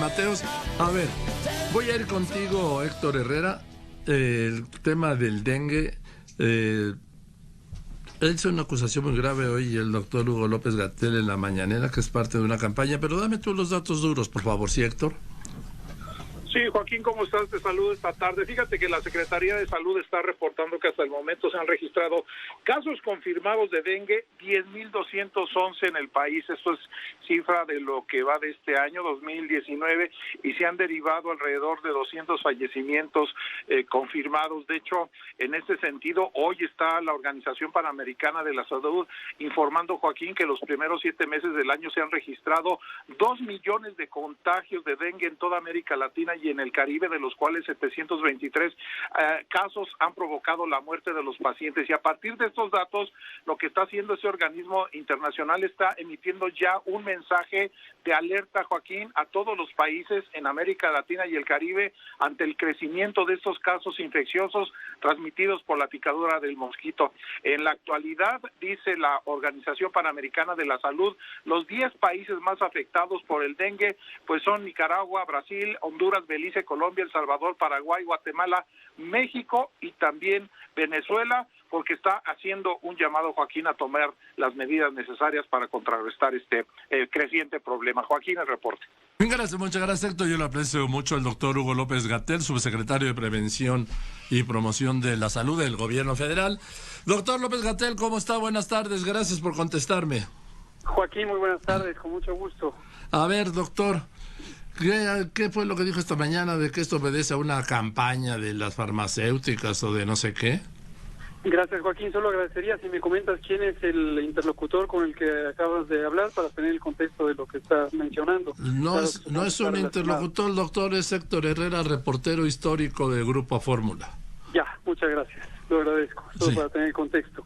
Mateos. A ver, voy a ir contigo, Héctor Herrera. El tema del dengue. Hizo una acusación muy grave hoy el doctor Hugo López-Gatell en la mañanera, que es parte de una campaña, pero dame tú los datos duros, por favor, ¿sí, Héctor? Sí, Joaquín, ¿cómo estás? Te saludo esta tarde. Fíjate que la Secretaría de Salud está reportando que hasta el momento se han registrado casos confirmados de dengue, 10.211 en el país. Esto es cifra de lo que va de este año, 2019, y se han derivado alrededor de 200 fallecimientos confirmados. De hecho, en este sentido, hoy está la Organización Panamericana de la Salud informando, Joaquín, que los primeros 7 meses del año se han registrado 2 millones de contagios de dengue en toda América Latina y en el Caribe, de los cuales 723 casos han provocado la muerte de los pacientes. Y a partir de estos datos, lo que está haciendo ese organismo internacional está emitiendo ya un mensaje de alerta, Joaquín, a todos los países en América Latina y el Caribe ante el crecimiento de estos casos infecciosos transmitidos por la picadura del mosquito. En la actualidad, dice la Organización Panamericana de la Salud, los 10 países más afectados por el dengue pues son Nicaragua, Brasil, Honduras, Belice, Colombia, El Salvador, Paraguay, Guatemala, México y también Venezuela, porque está haciendo un llamado, Joaquín, a tomar las medidas necesarias para contrarrestar este creciente problema. Joaquín, el reporte. Muchas gracias, Héctor. Yo le aprecio mucho al doctor Hugo López-Gatell, subsecretario de Prevención y Promoción de la Salud del Gobierno Federal. Doctor López-Gatell, ¿cómo está? Buenas tardes, gracias por contestarme. Joaquín, muy buenas tardes, con mucho gusto. A ver, doctor, ¿qué fue lo que dijo esta mañana de que esto obedece a una campaña de las farmacéuticas o de no sé qué? Gracias, Joaquín. Solo agradecería si me comentas quién es el interlocutor con el que acabas de hablar para tener el contexto de lo que estás mencionando. No es un interlocutor, doctor, es Héctor Herrera, reportero histórico del Grupo Fórmula. Ya, muchas gracias, lo agradezco, solo para tener el contexto.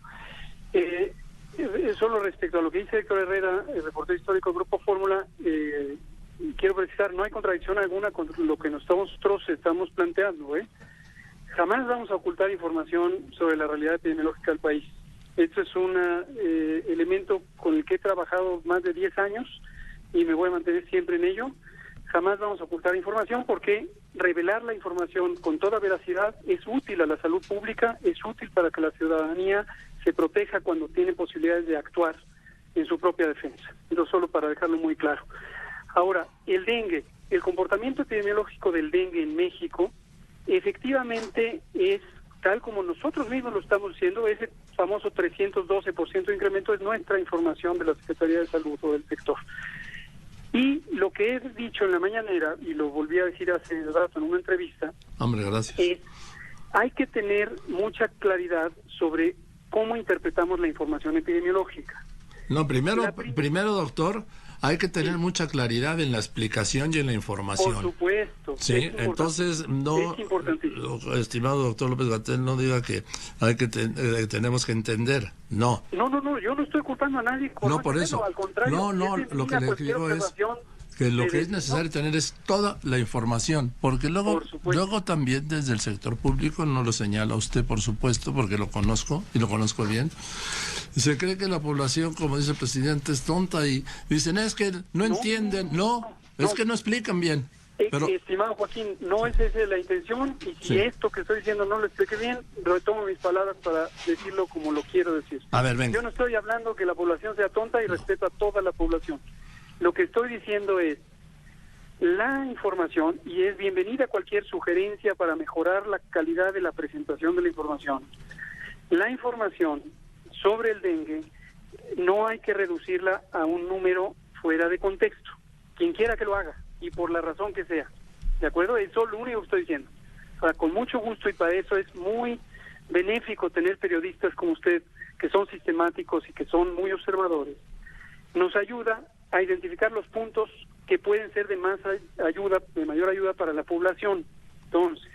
Solo respecto a lo que dice Héctor Herrera, el reportero histórico del Grupo Fórmula, quiero precisar, no hay contradicción alguna con lo que nosotros estamos planteando, Jamás vamos a ocultar información sobre la realidad epidemiológica del país. Esto es un elemento con el que he trabajado más de 10 años y me voy a mantener siempre en ello. Jamás vamos a ocultar información porque revelar la información con toda veracidad es útil a la salud pública, es útil para que la ciudadanía se proteja cuando tiene posibilidades de actuar en su propia defensa. Pero solo para dejarlo muy claro. Ahora, el dengue, el comportamiento epidemiológico del dengue en México efectivamente es tal como nosotros mismos lo estamos diciendo. Ese famoso 312% de incremento es nuestra información de la Secretaría de Salud o del sector. Y lo que he dicho en la mañanera, y lo volví a decir hace rato en una entrevista, es hay que tener mucha claridad sobre cómo interpretamos la información epidemiológica. No, primero, doctor, hay que tener mucha claridad en la explicación y en la información. Por supuesto. Sí, entonces no, estimado doctor López-Gatell, no diga que tenemos que entender. No. No, yo no estoy culpando a nadie. No, por eso. Al contrario. No, lo que le digo es que lo que es necesario tener es toda la información, porque luego también desde el sector público, no lo señala usted, por supuesto, porque lo conozco y lo conozco bien, se cree que la población, como dice el presidente, es tonta y dicen, es que no entienden, es que no explican bien. Pero, estimado Joaquín, no es esa la intención, y si esto que estoy diciendo no lo expliqué bien, retomo mis palabras para decirlo como lo quiero decir. A ver, venga. Yo no estoy hablando que la población sea tonta y respeto a toda la población. Lo que estoy diciendo es la información, y es bienvenida cualquier sugerencia para mejorar la calidad de la presentación de la información. La información sobre el dengue no hay que reducirla a un número fuera de contexto. Quien quiera que lo haga, y por la razón que sea. ¿De acuerdo? Eso es lo único que estoy diciendo. O sea, con mucho gusto, y para eso es muy benéfico tener periodistas como usted, que son sistemáticos y que son muy observadores. Nos ayuda a identificar los puntos que pueden ser de mayor ayuda para la población. Entonces,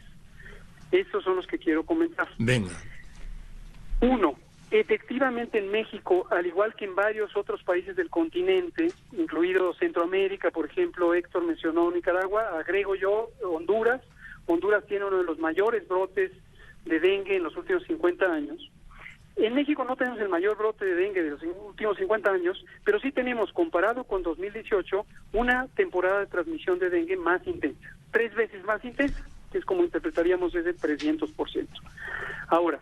estos son los que quiero comentar. Venga. 1. Efectivamente en México, al igual que en varios otros países del continente, incluido Centroamérica, por ejemplo, Héctor mencionó Nicaragua, agrego yo Honduras. Honduras tiene uno de los mayores brotes de dengue en los últimos 50 años. En México no tenemos el mayor brote de dengue de los últimos 50 años, pero sí tenemos, comparado con 2018, una temporada de transmisión de dengue más intensa, 3 veces más intensa, que es como interpretaríamos ese 300%. Ahora,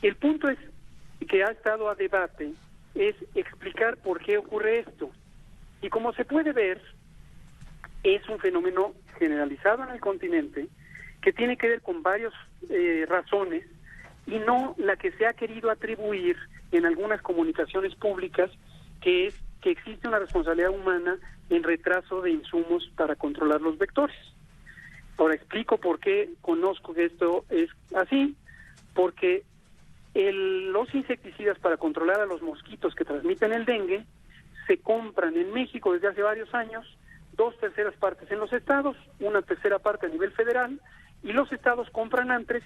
el punto es que ha estado a debate es explicar por qué ocurre esto. Y como se puede ver, es un fenómeno generalizado en el continente que tiene que ver con varias razones y no la que se ha querido atribuir en algunas comunicaciones públicas, que es que existe una responsabilidad humana en retraso de insumos para controlar los vectores. Ahora explico por qué conozco que esto es así, porque los insecticidas para controlar a los mosquitos que transmiten el dengue se compran en México desde hace varios años, 2/3 partes en los estados, 1/3 parte a nivel federal, y los estados compran antes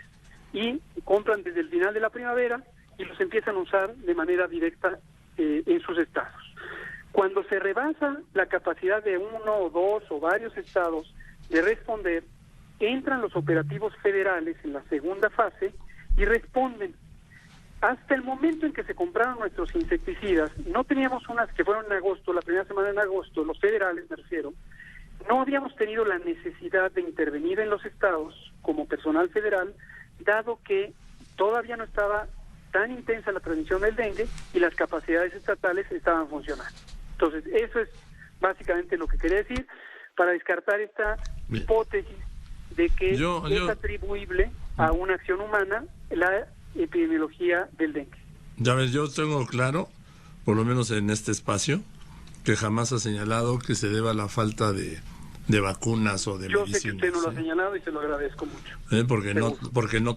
y compran desde el final de la primavera y los empiezan a usar de manera directa en sus estados. Cuando se rebasa la capacidad de 1 o 2 o varios estados de responder, entran los operativos federales en la segunda fase y responden. Hasta el momento en que se compraron nuestros insecticidas, no teníamos unas que fueron en agosto, la primera semana en agosto, los federales me refiero, no habíamos tenido la necesidad de intervenir en los estados como personal federal, dado que todavía no estaba tan intensa la transmisión del dengue y las capacidades estatales estaban funcionando. Entonces, eso es básicamente lo que quería decir, para descartar esta hipótesis de que es atribuible a una acción humana la epidemiología del dengue. Ya ves, yo tengo claro, por lo menos en este espacio, que jamás ha señalado que se deba a la falta de vacunas o de medicinas. Yo sé que usted no lo ha señalado y se lo agradezco mucho. Porque no lo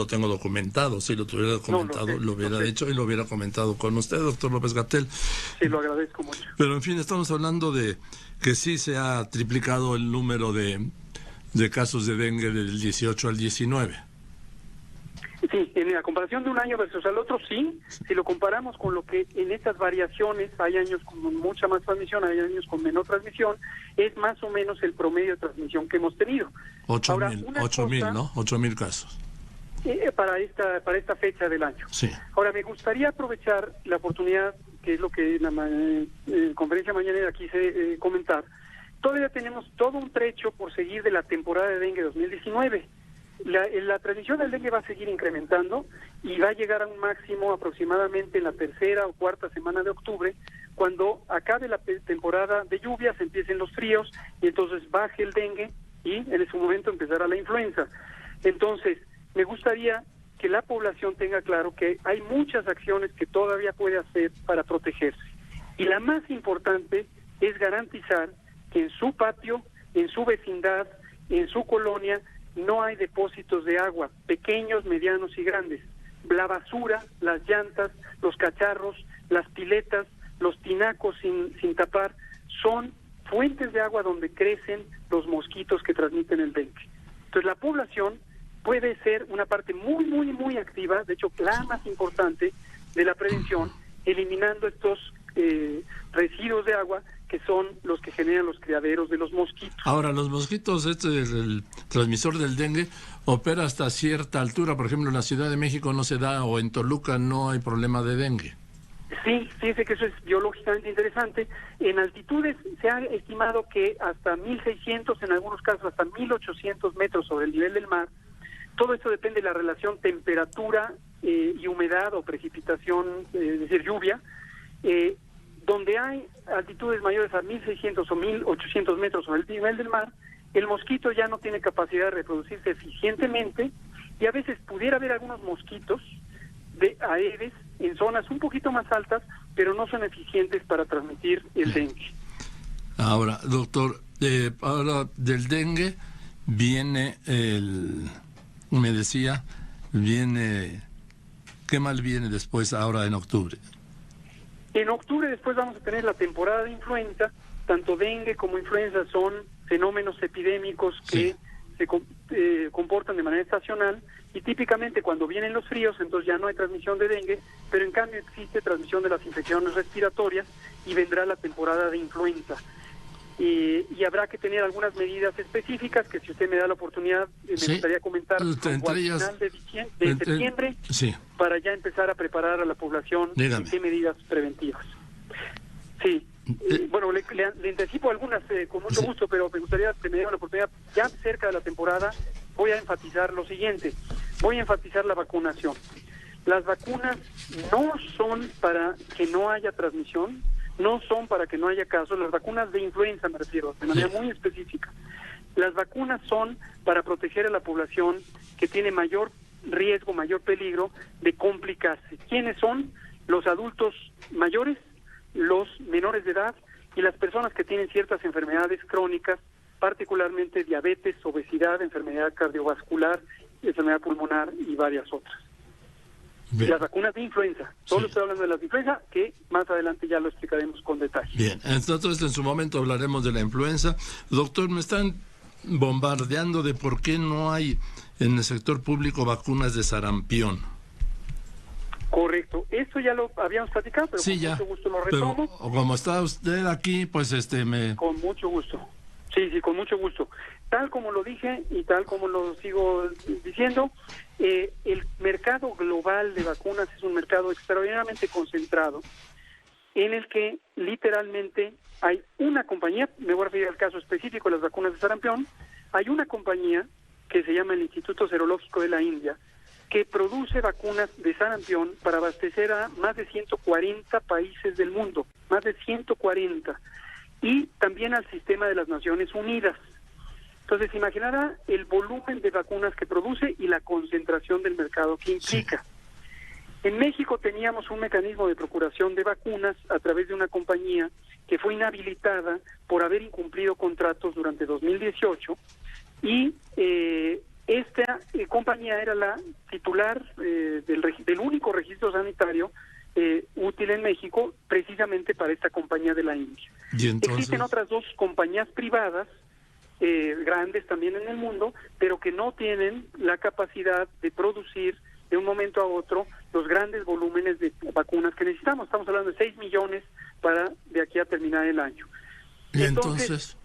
tengo documentado. Si lo tuviera documentado, lo hubiera dicho y lo hubiera comentado con usted, doctor López-Gatell. Sí, lo agradezco mucho. Pero en fin, estamos hablando de que sí se ha triplicado el número de casos de dengue del 18 al 19. Sí, en la comparación de un año versus el otro, sí. Si lo comparamos con lo que en estas variaciones, hay años con mucha más transmisión, hay años con menor transmisión, es más o menos el promedio de transmisión que hemos tenido. 8,000, ¿no? 8,000 casos. Para esta fecha del año. Sí. Ahora, me gustaría aprovechar la oportunidad, que es lo que en la conferencia mañanera quise comentar. Todavía tenemos todo un trecho por seguir de la temporada de dengue 2019. La transmisión del dengue va a seguir incrementando y va a llegar a un máximo aproximadamente en la 3ª o 4ª semana de octubre, cuando acabe la temporada de lluvias, empiecen los fríos y entonces baje el dengue y en ese momento empezará la influenza. Entonces, me gustaría que la población tenga claro que hay muchas acciones que todavía puede hacer para protegerse. Y la más importante es garantizar que en su patio, en su vecindad, en su colonia, no hay depósitos de agua, pequeños, medianos y grandes. La basura, las llantas, los cacharros, las piletas, los tinacos sin tapar, son fuentes de agua donde crecen los mosquitos que transmiten el dengue. Entonces la población puede ser una parte muy, muy, muy activa, de hecho la más importante de la prevención, eliminando estos residuos de agua que son los que generan los criaderos de los mosquitos. Ahora, los mosquitos, el transmisor del dengue, opera hasta cierta altura. Por ejemplo, en la Ciudad de México no se da, o en Toluca no hay problema de dengue. Sí, fíjese que eso es biológicamente interesante. En altitudes se ha estimado que hasta 1.600, en algunos casos hasta 1.800 metros sobre el nivel del mar. Todo esto depende de la relación temperatura y humedad o precipitación, es decir, lluvia. Donde hay altitudes mayores a 1.600 o 1.800 metros sobre el nivel del mar, el mosquito ya no tiene capacidad de reproducirse eficientemente y a veces pudiera haber algunos mosquitos de Aedes en zonas un poquito más altas, pero no son eficientes para transmitir el dengue. Ahora, doctor, ahora del dengue viene me decía, ¿qué mal viene después ahora en octubre? En octubre después vamos a tener la temporada de influenza. Tanto dengue como influenza son fenómenos epidémicos que se comportan de manera estacional y típicamente cuando vienen los fríos entonces ya no hay transmisión de dengue, pero en cambio existe transmisión de las infecciones respiratorias y vendrá la temporada de influenza. y habrá que tener algunas medidas específicas que, si usted me da la oportunidad, me gustaría comentar al final de septiembre, para ya empezar a preparar a la población en qué medidas preventivas. Sí. Bueno, le anticipo algunas con mucho gusto, pero me gustaría que me diera la oportunidad. Ya cerca de la temporada voy a enfatizar lo siguiente. Voy a enfatizar la vacunación. Las vacunas no son para que no haya transmisión, no son para que no haya casos. Las vacunas de influenza, me refiero, de manera muy específica. Las vacunas son para proteger a la población que tiene mayor riesgo, mayor peligro de complicarse. ¿Quiénes son? Los adultos mayores, los menores de edad y las personas que tienen ciertas enfermedades crónicas, particularmente diabetes, obesidad, enfermedad cardiovascular, enfermedad pulmonar y varias otras. Bien. Las vacunas de influenza. Solo estoy hablando de las de influenza, que más adelante ya lo explicaremos con detalle. Bien, entonces en su momento hablaremos de la influenza. Doctor, me están bombardeando de por qué no hay en el sector público vacunas de sarampión. Correcto. Esto ya lo habíamos platicado, pero con mucho gusto lo retomo. Pero como está usted aquí, pues Con mucho gusto. Sí, con mucho gusto. Tal como lo dije y tal como lo sigo diciendo, el mercado global de vacunas es un mercado extraordinariamente concentrado, en el que literalmente hay una compañía, me voy a referir al caso específico de las vacunas de sarampión, hay una compañía que se llama el Instituto Serológico de la India, que produce vacunas de sarampión para abastecer a más de 140 países del mundo, más de 140, y también al sistema de las Naciones Unidas. Entonces, imaginará el volumen de vacunas que produce y la concentración del mercado que implica. En México teníamos un mecanismo de procuración de vacunas a través de una compañía que fue inhabilitada por haber incumplido contratos durante 2018 y esta compañía era la titular del único registro sanitario útil en México, precisamente para esta compañía de la India. Existen otras dos compañías privadas grandes también en el mundo, pero que no tienen la capacidad de producir de un momento a otro los grandes volúmenes de vacunas que necesitamos. Estamos hablando de 6 millones para de aquí a terminar el año. ¿Y entonces?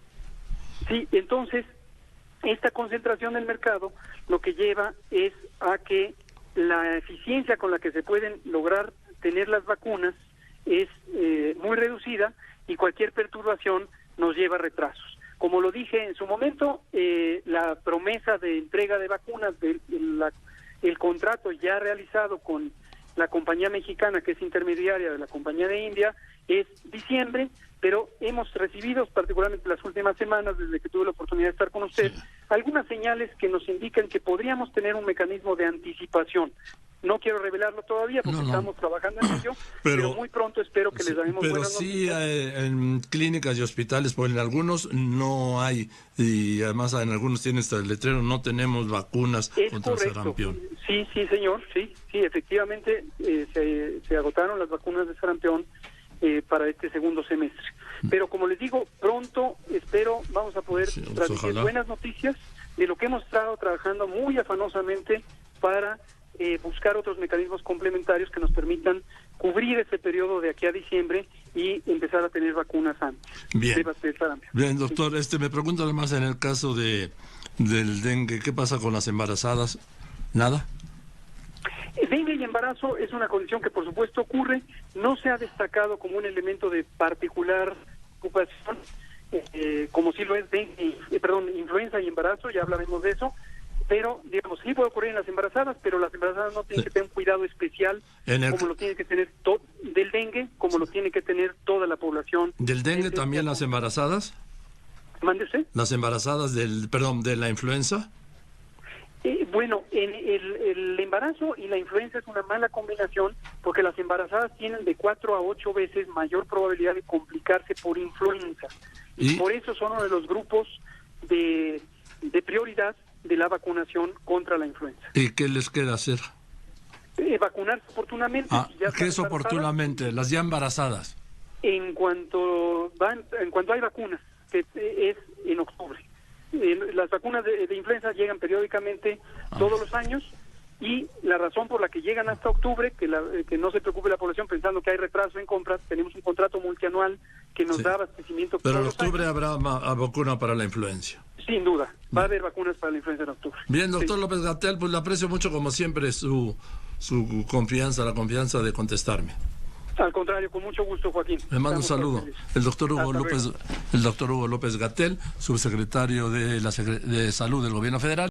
Entonces, esta concentración del mercado lo que lleva es a que la eficiencia con la que se pueden lograr tener las vacunas es muy reducida y cualquier perturbación nos lleva a retrasos. Como lo dije en su momento, la promesa de entrega de vacunas, el contrato ya realizado con la compañía mexicana, que es intermediaria de la compañía de India, es diciembre, pero hemos recibido, particularmente las últimas semanas, desde que tuve la oportunidad de estar con usted, algunas señales que nos indican que podríamos tener un mecanismo de anticipación. No quiero revelarlo todavía porque estamos trabajando en ello, pero muy pronto espero que les demos buenas noticias. Pero sí, en clínicas y hospitales, pues en algunos no hay, y además en algunos tienen hasta el letrero, no tenemos vacunas contra el sarampión. Sí, señor, sí, efectivamente se agotaron las vacunas de sarampión para este segundo semestre. Pero como les digo, pronto espero vamos a poder transmitir buenas noticias de lo que hemos estado trabajando muy afanosamente para buscar otros mecanismos complementarios que nos permitan cubrir ese periodo de aquí a diciembre y empezar a tener vacunas antes. Bien, doctor, me pregunto además en el caso del dengue, ¿qué pasa con las embarazadas? ¿Nada? El dengue y embarazo es una condición que por supuesto ocurre, no se ha destacado como un elemento de particular ocupación, como si lo es influenza y embarazo, ya hablaremos de eso, pero digamos, sí puede ocurrir en las embarazadas, pero las embarazadas no tienen que tener un cuidado especial como lo tiene que tener del dengue, como lo tiene que tener toda la población. ¿Del dengue también las embarazadas? ¿Mande usted? ¿Las embarazadas de la influenza? Bueno, el embarazo y la influenza es una mala combinación porque las embarazadas tienen de 4 a 8 veces mayor probabilidad de complicarse por influenza. Y por eso son uno de los grupos de prioridad de la vacunación contra la influenza. ¿Y qué les queda hacer? Vacunarse oportunamente. ¿Qué es oportunamente? Las ya embarazadas. En cuanto hay vacunas, que es en octubre. Las vacunas de influenza llegan periódicamente todos los años Y la razón por la que llegan hasta octubre, que no se preocupe la población pensando que hay retraso en compras, tenemos un contrato multianual que nos da abastecimiento. Pero en octubre habrá vacuna para la influencia. Sin duda, va a haber vacunas para la influenza en octubre. Bien, doctor López Gatell, pues le aprecio mucho como siempre su confianza, la confianza de contestarme. Al contrario, con mucho gusto, Joaquín. Le mando un saludo. El doctor Hugo López Gatell, subsecretario de Salud del Gobierno Federal.